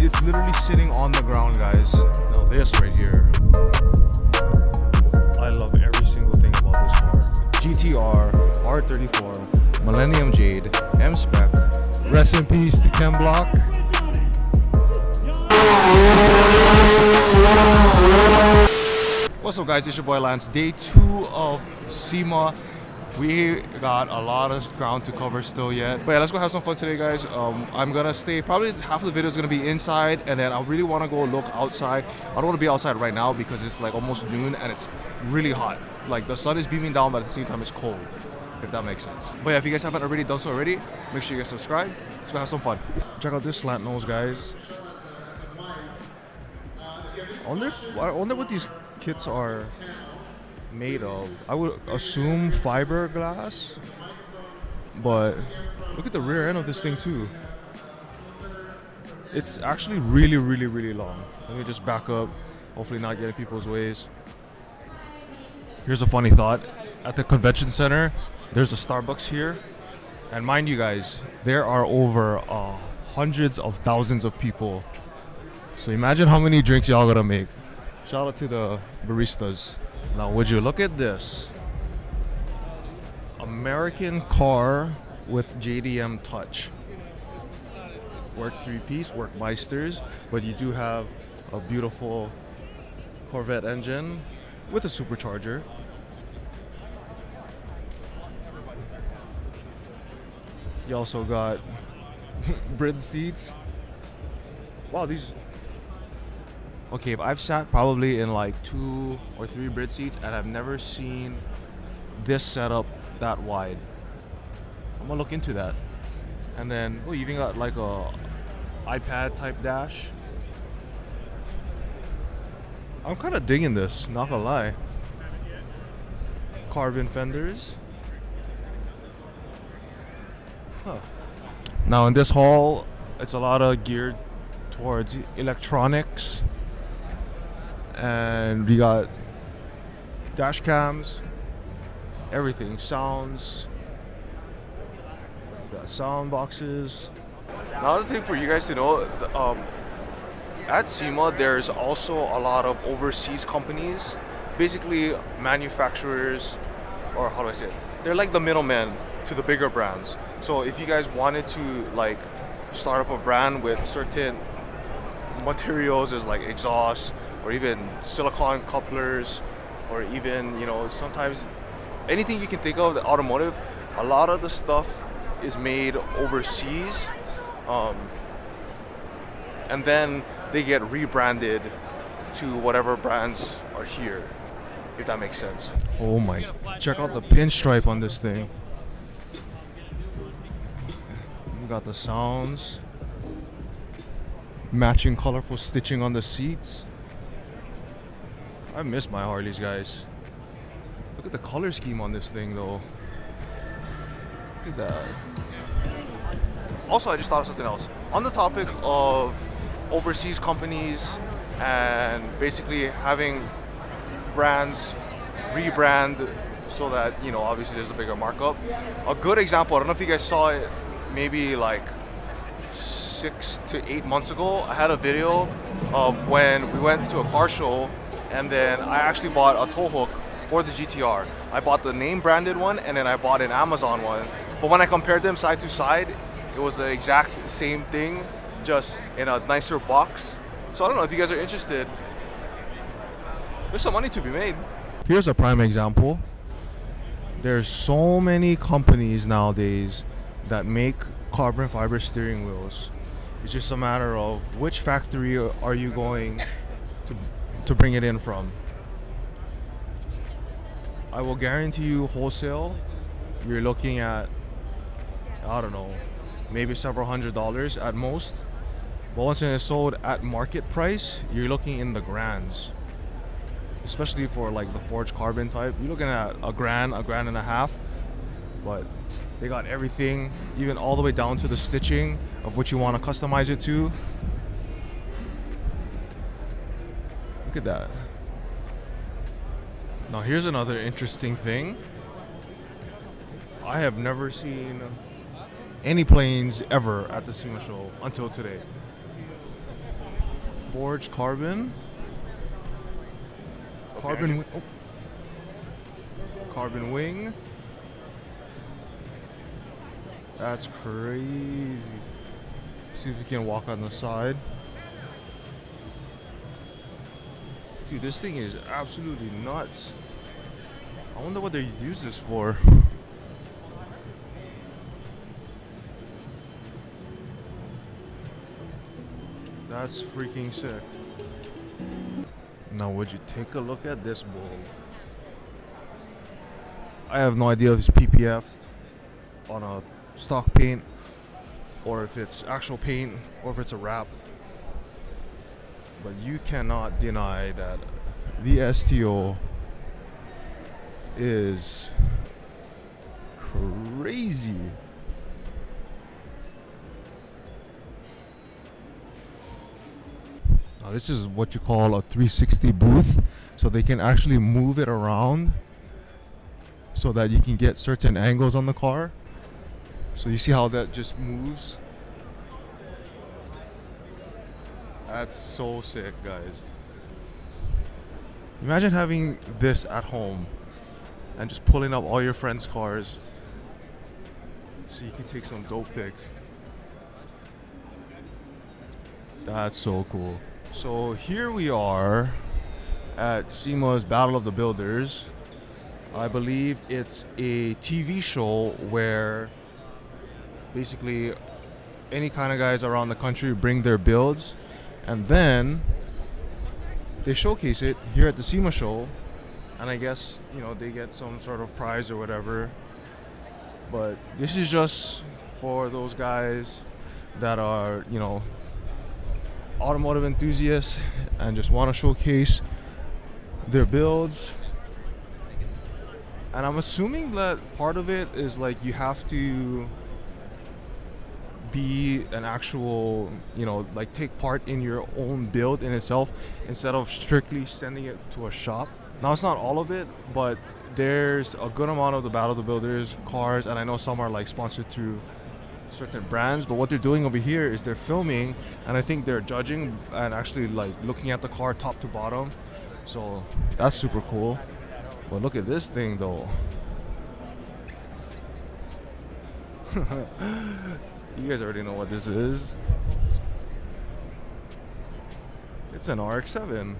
It's literally sitting on the ground, guys. Now this right here, I love every single thing about this car. GTR, R34, Millennium Jade, M-Spec. Rest in peace to Ken Block. What's up, guys? It's your boy Lance. Day 2 of SEMA. We got a lot of ground to cover still yet. But yeah, let's go have some fun today, guys. I'm gonna stay, probably half of the video is gonna be inside, and then I really wanna go look outside. I don't wanna be outside right now because it's like almost noon and it's really hot. Like the sun is beaming down, but at the same time it's cold, if that makes sense. But yeah, if you guys haven't already done so already, make sure you guys subscribe. Let's go have some fun. Check out this slant nose, guys. I wonder what these kits are made of. I would assume fiberglass, but look at the rear end of this thing too. It's actually really, really, really long. Let me just back up, hopefully not get in people's ways. Here's a funny thought. At the convention center, there's a Starbucks here, and mind you guys, there are over hundreds of thousands of people. So imagine how many drinks y'all gonna make. Shout out to the baristas. Now would you look at this? American car with JDM touch. Work 3-piece, work Meisters, but you do have a beautiful Corvette engine with a supercharger. You also got Brit seats. Wow, these... Okay, I've sat probably in like 2 or 3 Brit seats and I've never seen this setup that wide. I'm gonna look into that. And then, oh, you even got like a iPad type dash. I'm kind of digging this, not gonna lie. Carbon fenders. Huh. Now in this haul, it's a lot of geared towards electronics. And we got dash cams, everything, sounds, we got sound boxes. Another thing for you guys to know, at SEMA there's also a lot of overseas companies, basically manufacturers, or how do I say it? They're like the middlemen to the bigger brands. So if you guys wanted to like start up a brand with certain materials as like exhaust, or even silicone couplers, or even, you know, sometimes anything you can think of, the automotive, a lot of the stuff is made overseas, and then they get rebranded to whatever brands are here, if that makes sense. Oh my, check out the pinstripe on this thing. We got the sounds, matching colorful stitching on the seats. I miss my Harleys, guys. Look at the color scheme on this thing, though. Look at that. Also, I just thought of something else. On the topic of overseas companies and basically having brands rebrand so that, you know, obviously there's a bigger markup. A good example, I don't know if you guys saw it, maybe like 6 to 8 months ago. I had a video of when we went to a car show, and then I actually bought a tow hook for the GTR. I bought the name branded one, and then I bought an Amazon one. But when I compared them side to side, it was the exact same thing, just in a nicer box. So I don't know if you guys are interested. There's some money to be made. Here's a prime example. There's so many companies nowadays that make carbon fiber steering wheels. It's just a matter of which factory are you going to bring it in from. I will guarantee you wholesale, you're looking at, I don't know, maybe several $100s at most. But once it is sold at market price, you're looking in the grands. Especially for like the forged carbon type, you're looking at a grand and a half. But they got everything, even all the way down to the stitching of what you want to customize it to. Look at that. Now here's another interesting thing. I have never seen any planes ever at the SEMA show until today. forged carbon. Carbon. Oh. Carbon wing. That's crazy. See if we can walk on the side. Dude, this thing is absolutely nuts. I wonder what they use this for. That's freaking sick. Now would you take a look at this bull? I have no idea if it's PPF on a stock paint or if it's actual paint or if it's a wrap. But you cannot deny that the STO is crazy. Now this is what you call a 360 booth, so they can actually move it around so that you can get certain angles on the car. So you see how that just moves? That's so sick, guys. Imagine having this at home and just pulling up all your friends' cars so you can take some dope pics. That's so cool. So here we are at SEMA's Battle of the Builders. I believe it's a TV show where basically any kind of guys around the country bring their builds, and then they showcase it here at the SEMA show, and I guess, you know, they get some sort of prize or whatever. But this is just for those guys that are, you know, automotive enthusiasts and just want to showcase their builds. And I'm assuming that part of it is like you have to be an actual, you know, like take part in your own build in itself instead of strictly sending it to a shop. Now it's not all of it, but there's a good amount of the Battle of the Builders cars, and I know some are like sponsored through certain brands, but what they're doing over here is they're filming, and I think they're judging and actually like looking at the car top to bottom. So that's super cool. But look at this thing though. You guys already know what this is. It's an RX-7.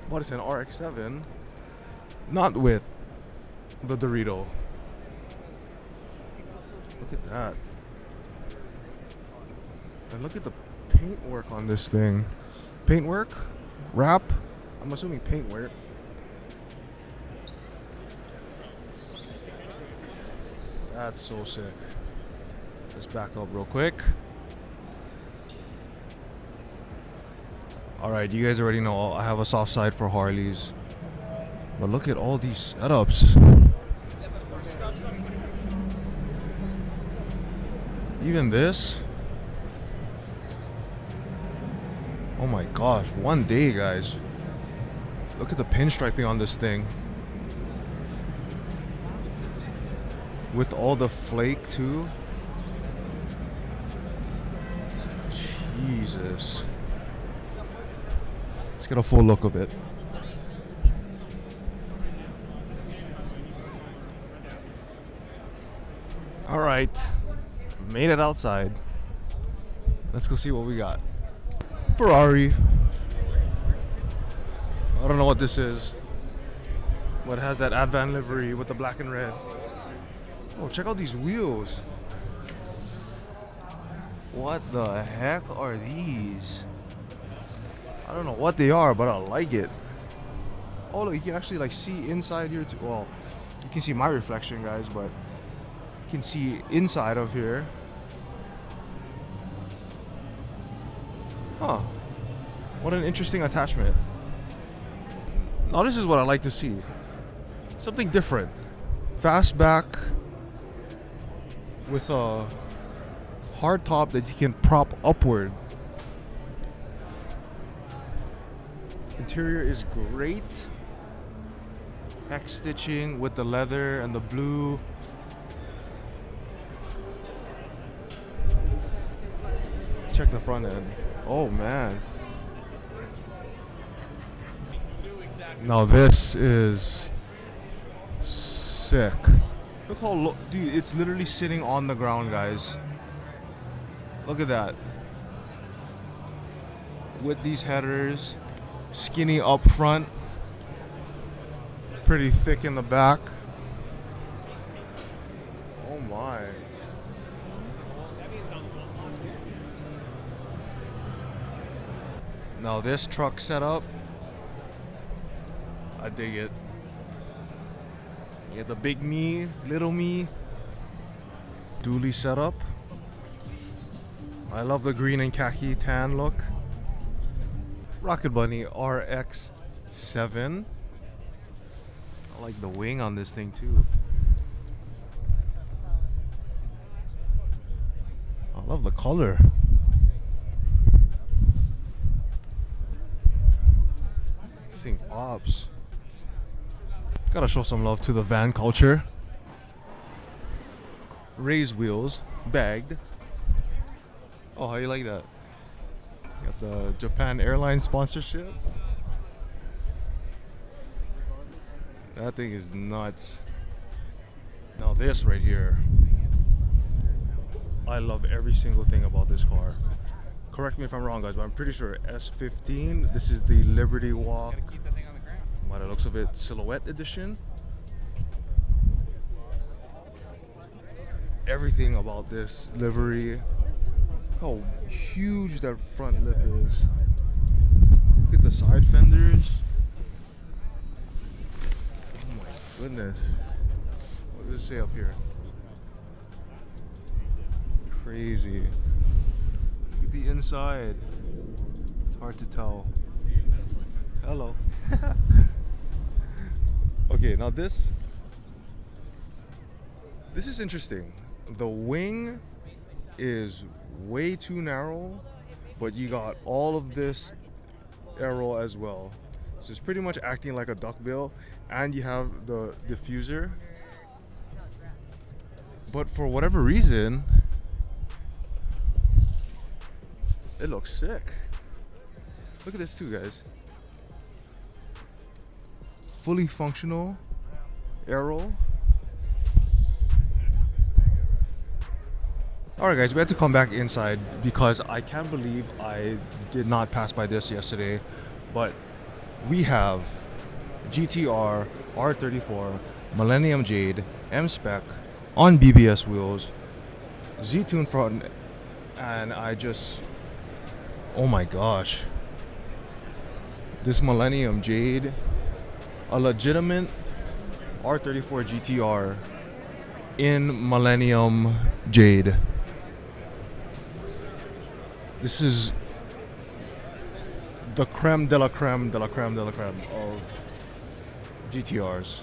But it's an RX-7, not with the Dorito. Look at that. And look at the paintwork on this thing. Paintwork? Wrap? I'm assuming paintwork. That's so sick. Let's back up real quick. Alright, you guys already know I have a soft side for Harleys. But look at all these setups. Even this. Oh my gosh, one day, guys. Look at the pinstriping on this thing. With all the flake too. Jesus. Let's get a full look of it. Alright. Made it outside. Let's go see what we got. Ferrari. I don't know what this is, but it has that Advan livery with the black and red. Oh, check out these wheels. What the heck are these? I don't know what they are, but I like it. Oh look, you can actually like see inside here too. Well, you can see my reflection, guys, but you can see inside of here. Huh. What an interesting attachment. Now this is what I like to see. Something different. Fastback with a hard top that you can prop upward. Interior is great. Hex stitching with the leather and the blue. Check the front end. Oh man. Now this is sick. Look how dude, it's literally sitting on the ground, guys. Look at that. With these headers, skinny up front, pretty thick in the back. Oh my. Now this truck setup, I dig it. You get the big me, little me, dually set up. I love the green and khaki tan look. Rocket Bunny RX-7. I like the wing on this thing too. I love the color. This thing pops. Gotta show some love to the van culture. Raised wheels, bagged. Oh, how you like that? Got the Japan Airlines sponsorship. That thing is nuts. Now this right here, I love every single thing about this car. Correct me if I'm wrong, guys, but I'm pretty sure S15. This is the Liberty Walk, by the looks of it, Silhouette Edition. Everything about this livery. How huge that front lip is. Look at the side fenders. Oh my goodness. What does it say up here? Crazy. Look at the inside. It's hard to tell. Hello. Okay, now this is interesting. The wing is way too narrow, but you got all of this aero as well. So it's pretty much acting like a duckbill, and you have the diffuser. But for whatever reason, it looks sick. Look at this too, guys. Fully functional aero. Alright guys, we had to come back inside because I can't believe I did not pass by this yesterday, but we have GTR R34 Millennium Jade M-Spec on BBS wheels, Z-Tune front, and oh my gosh, this Millennium Jade, a legitimate R34 GTR in Millennium Jade. This is the creme de la creme de la creme de la creme of GTRs,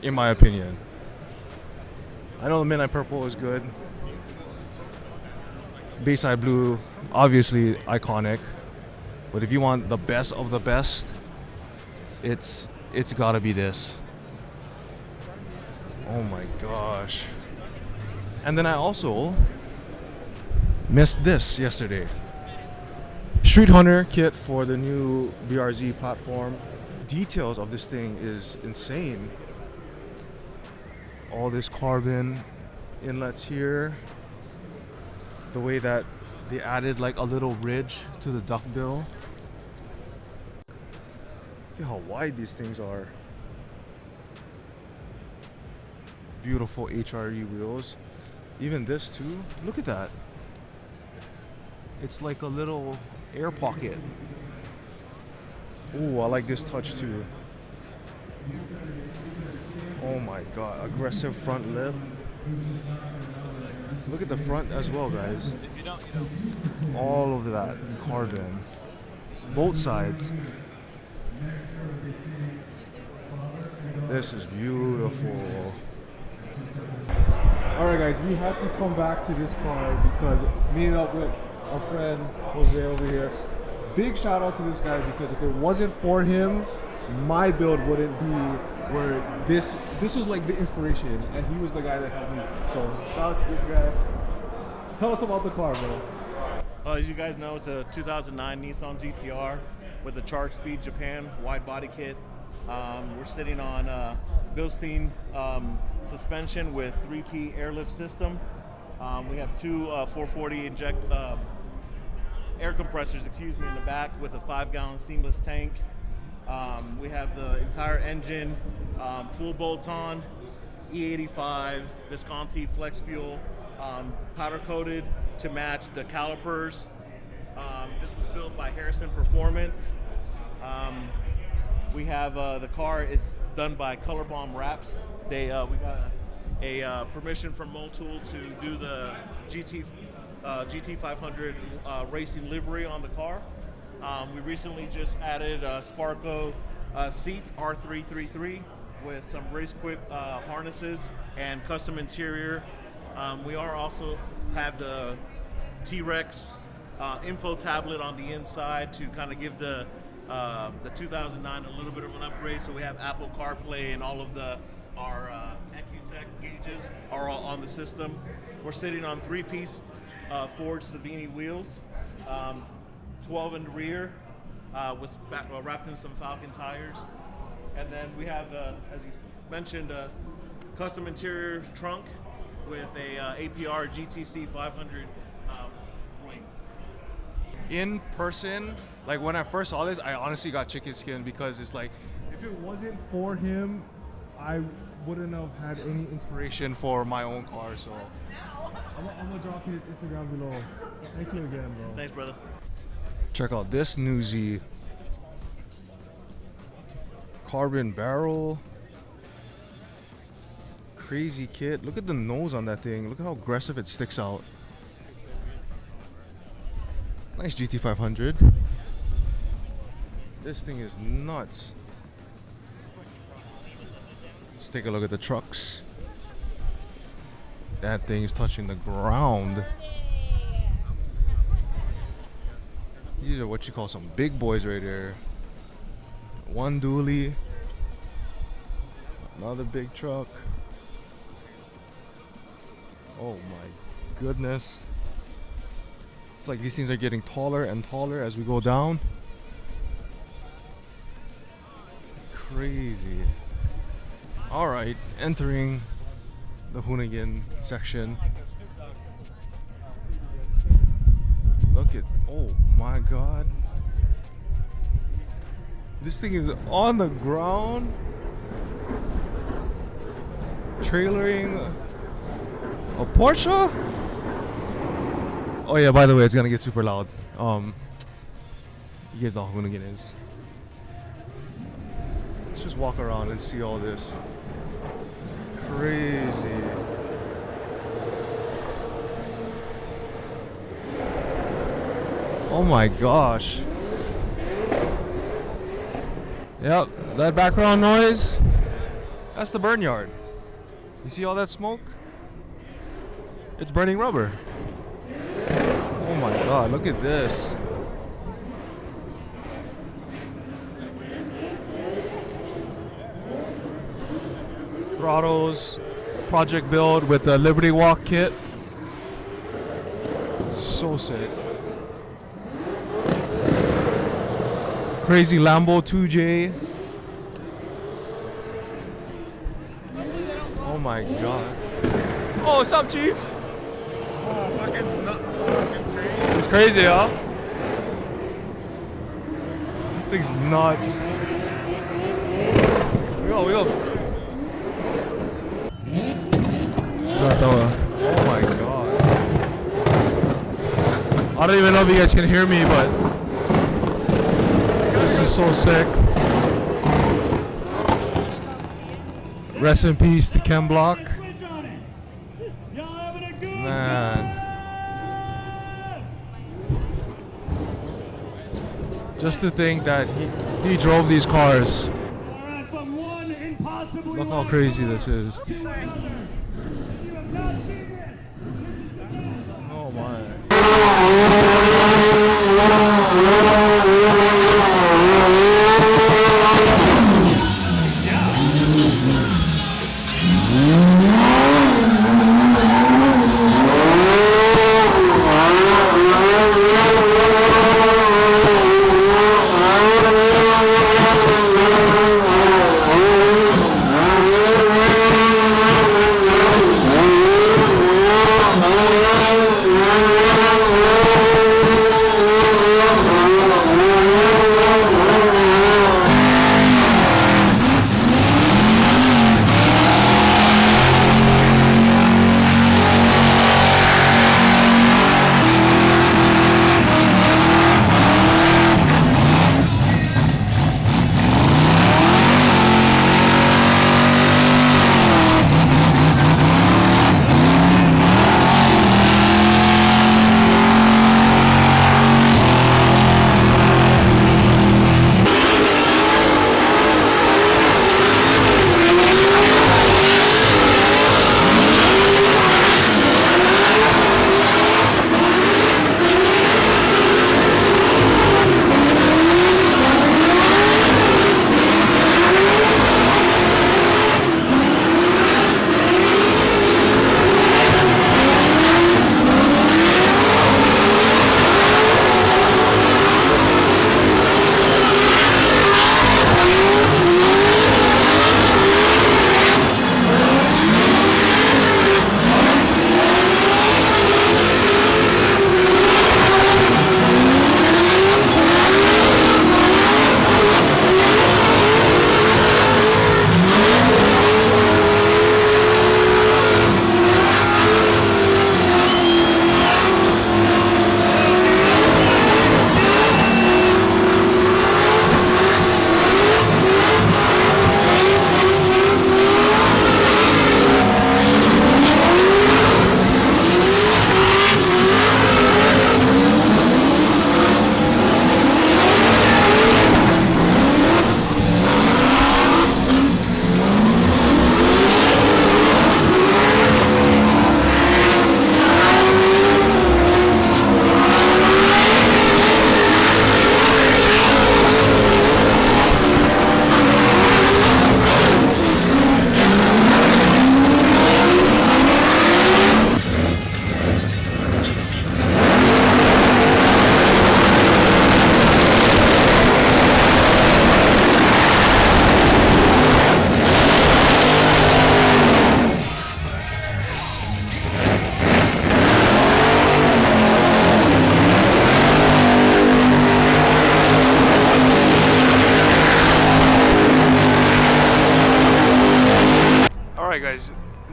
in my opinion. I know the Midnight Purple is good. Bayside Blue, obviously iconic. But if you want the best of the best, it's gotta be this. Oh my gosh. And then I also missed this yesterday. Street Hunter kit for the new BRZ platform. Details of this thing is insane. All this carbon inlets here. The way that they added like a little ridge to the duckbill. Look at how wide these things are. Beautiful HRE wheels. Even this too. Look at that. It's like a little air pocket. Ooh, I like this touch too. Oh my god, aggressive front lip. Look at the front as well, guys. All of that carbon. Both sides. This is beautiful. Alright guys, we had to come back to this car because meeting up with our friend Jose over here. Big shout out to this guy because if it wasn't for him, my build wouldn't be where this was like the inspiration, and he was the guy that helped me. So shout out to this guy. Tell us about the car, bro. As you guys know, it's a 2009 Nissan GTR with a Charge Speed Japan wide body kit. We're sitting on Bilstein suspension with 3P airlift system. We have two 440 air compressors, in the back with a 5-gallon seamless tank. We have the entire engine full bolt-on, E85 Visconti flex fuel, powder coated to match the calipers. This was built by Harrison Performance. We have the car is done by Color Bomb Wraps. We got a permission from Motul to do the GT500 racing livery on the car. We recently just added Sparco seats R333 with some race-equipped harnesses and custom interior. We also have the T-Rex info tablet on the inside to kind of give the 2009 a little bit of an upgrade. So we have Apple CarPlay and all of our EcuTech gauges are all on the system. We're sitting on 3-piece forged Savini wheels, 12 in the rear, wrapped in some Falcon tires. And then we have, as you mentioned, a custom interior trunk with a APR GTC 500 wing. In person, like when I first saw this, I honestly got chicken skin because it's like, if it wasn't for him, I wouldn't have had any inspiration for my own car. So I'm gonna drop his Instagram below. Thank you again, bro. Thanks, brother. Check out this newsie. Carbon barrel. Crazy kit. Look at the nose on that thing. Look at how aggressive it sticks out. Nice GT500. This thing is nuts. Let's take a look at the trucks. That thing is touching the ground. These are what you call some big boys right there. One dually. Another big truck. Oh my goodness. It's like these things are getting taller and taller as we go down. Crazy. Alright, entering the Hoonigan section. Look at, oh my god. This thing is on the ground. Trailering a Porsche? Oh yeah, by the way, it's gonna get super loud. You guys know how Hoonigan is. Let's just walk around and see all this. Crazy. Oh my gosh. Yep, that background noise, that's the burn yard. You see all that smoke? It's burning rubber. Oh my god, look at this. Throttles, project build with the Liberty Walk kit. It's so sick. Crazy Lambo 2J. Oh my god. Oh, what's up, Chief? Oh, fucking it's crazy. It's crazy, huh? This thing's nuts. We go. Oh my god. I don't even know if you guys can hear me, but this is so sick. Rest in peace to Ken Block. Man. Just to think that he drove these cars. Look how crazy this is. Oh my.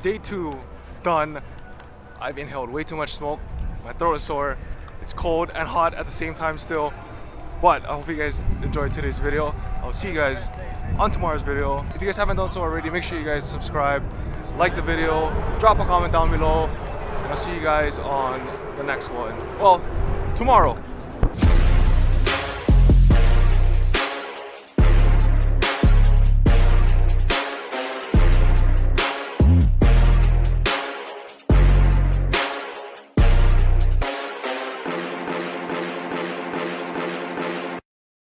day 2 done. I've inhaled way too much smoke. My throat is sore. It's cold and hot at the same time still. But I hope you guys enjoyed today's video. I'll see you guys on tomorrow's video. If you guys haven't done so already, make sure you guys subscribe, like the video, drop a comment down below, and I'll see you guys on the next one. Well, tomorrow.